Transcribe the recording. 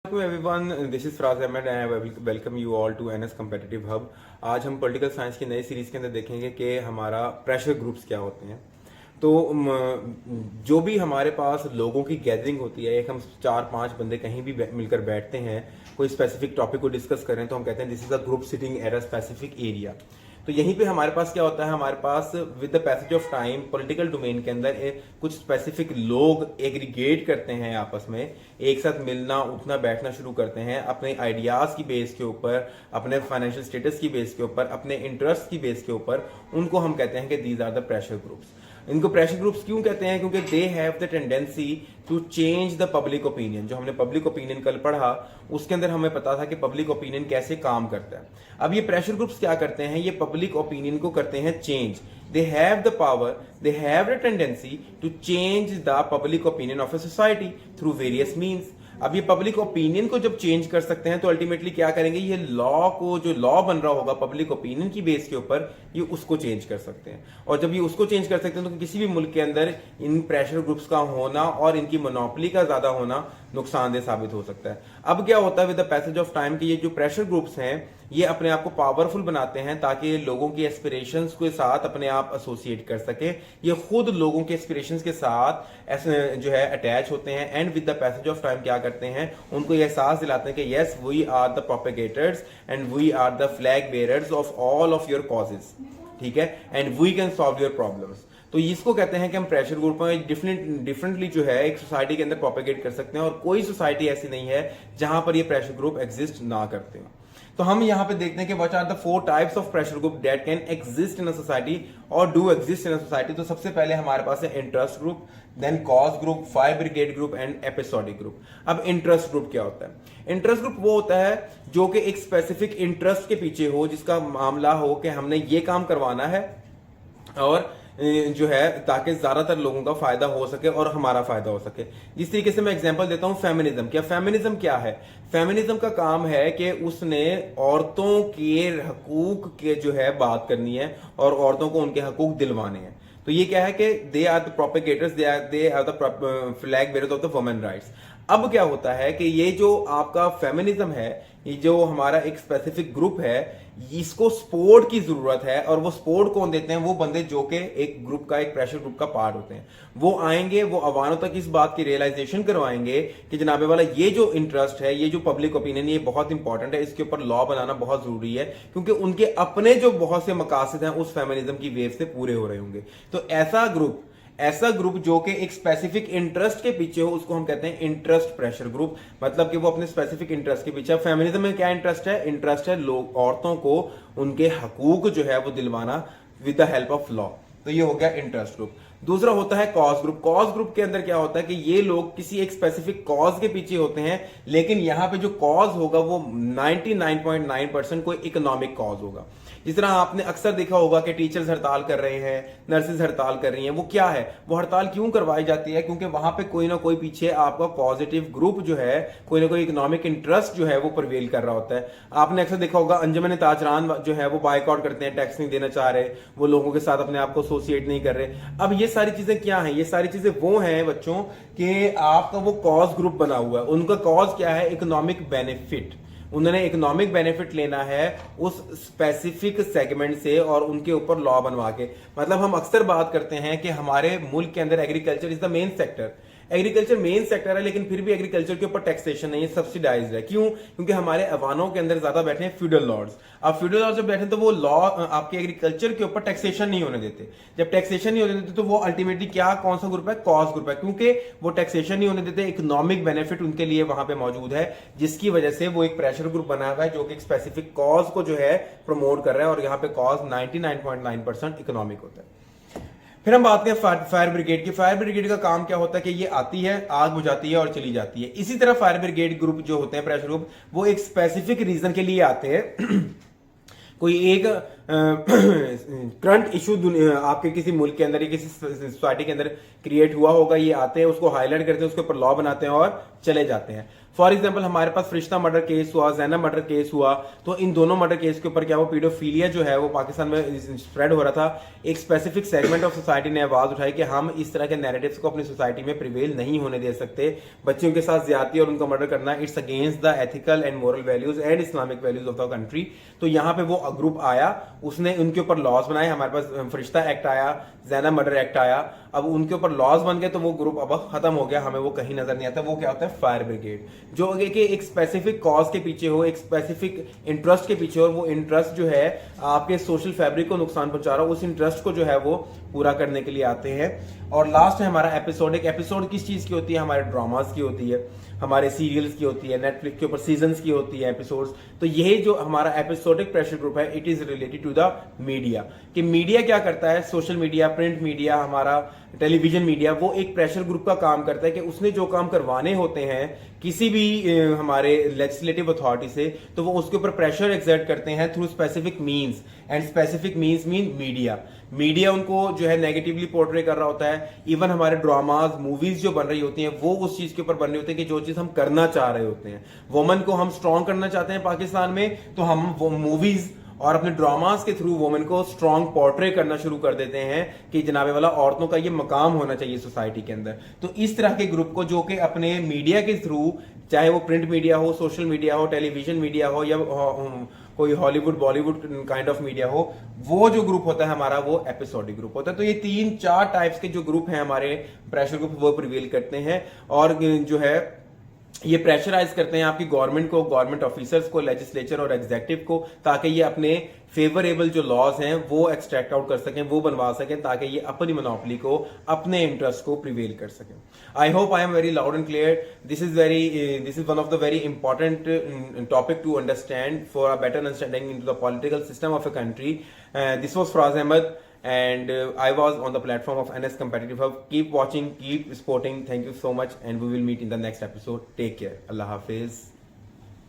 Hello everyone, this is Fraz Ahmed and I welcome you all to NS Competitive Hub। आज हम political science की नई series के अंदर देखेंगे कि हमारा प्रेशर ग्रुप्स क्या होते हैं। तो जो भी हमारे पास लोगों की गैदरिंग होती है, एक हम 4-5 बंदे कहीं भी मिलकर बैठते हैं, कोई स्पेसिफिक टॉपिक को डिस्कस करें तो हम कहते हैं this is a group sitting at a specific area. तो यहीं पे हमारे पास क्या होता है, हमारे पास with the passage of time political domain के अंदर कुछ स्पेसिफिक लोग एग्रीगेट करते हैं, आपस में एक साथ मिलना उठना बैठना शुरू करते हैं, अपने आइडियाज की बेस के ऊपर, अपने फाइनेंशियल स्टेटस की बेस के ऊपर, अपने इंटरेस्ट की बेस के ऊपर। उनको हम कहते हैं कि these are the pressure groups. इनको प्रेशर ग्रुप्स क्यों कहते हैं? क्योंकि they have the tendency to change the public opinion. जो हमने पब्लिक ओपिनियन कल पढ़ा उसके अंदर हमें पता था कि पब्लिक ओपिनियन कैसे काम करता है। अब ये प्रेशर ग्रुप्स क्या करते हैं? ये पब्लिक ओपिनियन को करते हैं change. They have the power, they have the tendency to change the public opinion of a society through various means. अब ये पब्लिक ओपिनियन को जब चेंज कर सकते हैं तो अल्टीमेटली क्या करेंगे, ये लॉ को, जो लॉ बन रहा होगा पब्लिक ओपिनियन की बेस के ऊपर, ये उसको चेंज कर सकते हैं। और जब ये उसको चेंज कर सकते हैं तो किसी भी मुल्क के अंदर इन प्रेशर ग्रुप्स का होना और इनकी मोनोपोली का ज्यादा होना नुकसानदेह साबित हो सकता है। अब क्या होता है with the passage of time कि ये जो प्रेशर ग्रुप्स हैं ये अपने आप को पावरफुल बनाते हैं ताकि लोगों की एस्पिरेशंस के साथ अपने आप एसोसिएट कर सके। ये खुद लोगों के एस्पिरेशंस के साथ जो है अटैच होते हैं and with the passage of time क्या करते हैं, उनको ये एहसास दिलाते हैं कि yes we are the propagators and we are the flag bearers of all of your causes, ठीक है, and we can solve your problems. तो इसको कहते हैं कि हम प्रेशर ग्रुप में डिफरेंटली जो है एक सोसाइटी के अंदर प्रोपेगेट कर सकते हैं और कोई सोसाइटी ऐसी नहीं है जहां पर ये प्रेशर ग्रुप एग्जिस्ट ना करते हैं। तो हम यहां पे देखते हैं कि what are the 4 types of pressure group that can exist in a society और do exist in a society. तो सबसे पहले हमारे पास है interest group, then cause group, fire brigade group and episodic group. अब इंटरेस्ट ग्रुप क्या होता है? इंटरेस्ट ग्रुप वो होता है जो कि एक स्पेसिफिक इंटरेस्ट के पीछे हो, जिसका मामला हो कि हमने ये काम करवाना है और जो है ताकि ज्यादातर लोगों का फायदा हो सके और हमारा फायदा हो सके। जिस तरीके से मैं एग्जांपल देता हूं फेमिनिज्म। क्या फेमिनिज्म क्या है? फेमिनिज्म का काम है कि उसने औरतों के हकूक के जो है बात करनी है और औरतों को उनके हकूक दिलवाने हैं। तो ये क्या है कि they are the propagators, they are the flag bearers of the women rights. अब क्या होता है कि ये जो आपका फेमिनिज्म है, ये जो हमारा एक स्पेसिफिक ग्रुप है, इसको सपोर्ट की जरूरत है। और वो सपोर्ट कौन देते हैं? वो बंदे जो कि एक ग्रुप का, एक प्रेशर ग्रुप का पार्ट होते हैं। वो आएंगे, वो अवानों तक इस बात की रियलाइजेशन करवाएंगे कि जनाबे वाला ये जो इंटरेस्ट है, ये जो पब्लिक ओपिनियन, ये बहुत इंपॉर्टेंट है, इसके ऊपर लॉ बनाना बहुत जरूरी है, क्योंकि उनके अपने जो बहुत से मकासद हैं उस फेमिनिज्म की वेव से पूरे हो रहे होंगे। तो ऐसा ग्रुप जो कि एक स्पेसिफिक इंटरेस्ट के पीछे हो, उसको हम कहते हैं इंटरेस्ट प्रेशर ग्रुप। मतलब कि वो अपने स्पेसिफिक इंटरेस्ट के पीछे। फेमिनिज्म में क्या इंटरेस्ट है? इंटरेस्ट है लोग, औरतों को उनके हकूक जो है वो दिलवाना with the help of law. तो ये हो गया इंटरेस्ट ग्रुप। दूसरा होता है कॉज ग्रुप। कॉज ग्रुप के अंदर क्या होता है कि ये लोग किसी एक स्पेसिफिक कॉज के पीछे होते हैं, लेकिन यहां पे जो कॉज होगा वो 99.9% कोई इकोनॉमिक कॉज होगा। जिस तरह आपने अक्सर देखा होगा कि टीचर्स हड़ताल कर रहे हैं, नर्सेज हड़ताल कर रही हैं। वो क्या है? वो हड़ताल क्यों करवाई जाती है? क्योंकि वहां पे कोई ना कोई पीछे आपका पॉजिटिव ग्रुप जो है, कोई ना कोई इकोनॉमिक इंटरेस्ट जो है वो परवेल कर रहा होता है। आपने अक्सर देखा होगा अंजुमन ताजरान जो है वो बाइकआउट करते हैं, टैक्स नहीं देना चाह रहे, वो लोगों के साथ अपने आप को एसोसिएट नहीं कर रहे। अब ये सारी चीजें क्या हैं? ये सारी चीजें वो हैं बच्चों कि आपका वो कॉज ग्रुप बना हुआ है। उनका कॉज क्या है? Economic benefit. उन्होंने इकोनॉमिक बेनिफिट लेना है उस स्पेसिफिक सेगमेंट से और उनके ऊपर लॉ बनवा के। मतलब हम अक्सर बात करते हैं कि हमारे मुल्क के अंदर agriculture is the main sector. Agriculture main sector है, लेकिन फिर भी एग्रीकल्चर के ऊपर टैक्सेशन नहीं है, सब्सिडाइज्ड है। क्यों? क्योंकि हमारे अवानों के अंदर ज्यादा बैठे हैं फ्यूडल लॉर्ड्स। अब फ्यूडल लॉर्ड्स जब बैठे तो वो लॉ आपके एग्रीकल्चर के ऊपर टैक्सेशन नहीं होने देते। जब टैक्सेशन नहीं होने देते तो वो अल्टीमेटली क्या, कौन सा ग्रुप है? कॉज ग्रुप है। क्योंकि वो टैक्सेशन नहीं होने देते, इकोनॉमिक बेनिफिट उनके लिए वहां पे मौजूद है, जिसकी वजह से वो एक प्रेशर ग्रुप बना हुआ है जो कि एक स्पेसिफिक कॉज को जो है प्रमोट कर रहा है। और यहाँ पे कॉज 99.9% इकोनॉमिक होता है। फिर हम बात करें फायर ब्रिगेड की। फायर ब्रिगेड का काम क्या होता है कि ये आती है, आग बुझाती है और चली जाती है। इसी तरह फायर ब्रिगेड ग्रुप जो होते हैं, प्रेशर ग्रुप, वो एक स्पेसिफिक रीजन के लिए आते हैं। कोई एक करंट इशू आपके किसी मुल्क के अंदर या किसी सोसाइटी के अंदर क्रिएट हुआ होगा, ये आते हैं, उसको हाईलाइट करते हैं, उसके ऊपर लॉ बनाते हैं और चले जाते हैं। फॉर एग्जाम्पल हमारे पास फरिश्ता मर्डर केस हुआ, जैनब मर्डर केस हुआ, तो इन दोनों मर्डर केस के ऊपर क्या वो पीडोफीलिया जो है वो पाकिस्तान में स्प्रेड हो रहा था। एक स्पेसिफिक सेगमेंट ऑफ सोसाइटी ने आवाज उठाई कि हम इस तरह के नैरेटिव्स को अपनी सोसाइटी में प्रिवेल नहीं होने दे सकते। बच्चों के साथ ज्यादती और उनका मर्डर करना it's against the ethical and moral values and Islamic values of the country. तो यहाँ पे वो ग्रुप आया, उसने उनके ऊपर लॉज बनाए। हमारे पास फरिश्ता एक्ट आया, जैनब मर्डर एक्ट आया, अब उनके ऊपर लॉज बन गए, तो वो ग्रुप अब खत्म हो गया, हमें वो कहीं नजर नहीं आता। वो क्या होता है? फायर ब्रिगेड, जो कि एक स्पेसिफिक कॉज के पीछे हो, एक स्पेसिफिक इंटरेस्ट के पीछे हो, और वो इंटरेस्ट जो है आपके सोशल फैब्रिक को नुकसान पहुंचा रहा हो, उस इंटरेस्ट को जो है वो पूरा करने के लिए आते हैं। और लास्ट है हमारा एपिसोड। एक एपिसोड किस चीज की होती है? हमारे ड्रामास की होती है, हमारे सीरियल्स की होती है, नेटफ्लिक्स के ऊपर सीजन्स की होती है एपिसोड्स। तो यही जो हमारा एपिसोडिक प्रेशर ग्रुप है, it is related to the media. कि मीडिया क्या करता है? सोशल मीडिया, प्रिंट मीडिया, हमारा टेलीविजन मीडिया, वो एक प्रेशर ग्रुप का काम करता है कि उसने जो काम करवाने होते हैं किसी भी हमारे लेजिस्लेटिव अथॉरिटी से, तो वो उसके ऊपर प्रेशर एक्सर्ट करते हैं through specific means, and specific means mean media. Media उनको जो है नेगेटिवली पोर्ट्रे कर रहा होता है। इवन हमारे ड्रामाज, मूवीज जो बन रही होती हैं, वो उस चीज के ऊपर बन रही होती है कि जो चीज हम करना चाह रहे होते हैं। वुमेन को हम स्ट्रॉन्ग करना चाहते हैं पाकिस्तान में, तो हम वो मूवीज और अपने ड्रामास के थ्रू वुमेन को स्ट्रॉन्ग पोर्ट्रे करना शुरू कर देते हैं कि जनाबे वाला औरतों का ये मकाम होना चाहिए सोसाइटी के अंदर। तो इस तरह के ग्रुप को जो कि अपने मीडिया के थ्रू, चाहे वो प्रिंट मीडिया हो, सोशल मीडिया हो, टेलीविजन मीडिया हो, या कोई Hollywood Bollywood kind of media हो, वो जो ग्रुप होता है हमारा वो एपिसोडिक ग्रुप होता है। तो ये 3-4 टाइप्स के जो ग्रुप हैं हमारे प्रेशर ग्रुप, वो प्रिवेल करते हैं और जो है ये प्रेशराइज करते हैं आपकी गवर्नमेंट को, गवर्नमेंट ऑफिसर्स को, लेजिस्लेचर और एग्जीक्यूटिव को, ताकि ये अपने फेवरेबल जो लॉज हैं वो एक्सट्रैक्ट आउट कर सकें, वो बनवा सकें, ताकि ये अपनी मोनोपोली को, अपने इंटरेस्ट को प्रिवेल कर सकें। I hope I am very loud and clear. This is one of the very important topic to understand for a better understanding into the political system of a country. This was Faraz Ahmed and I was on the platform of NS Competitive Hub. Keep watching, keep supporting. Thank you so much, and we will meet in the next episode. Take care. Allah Hafiz.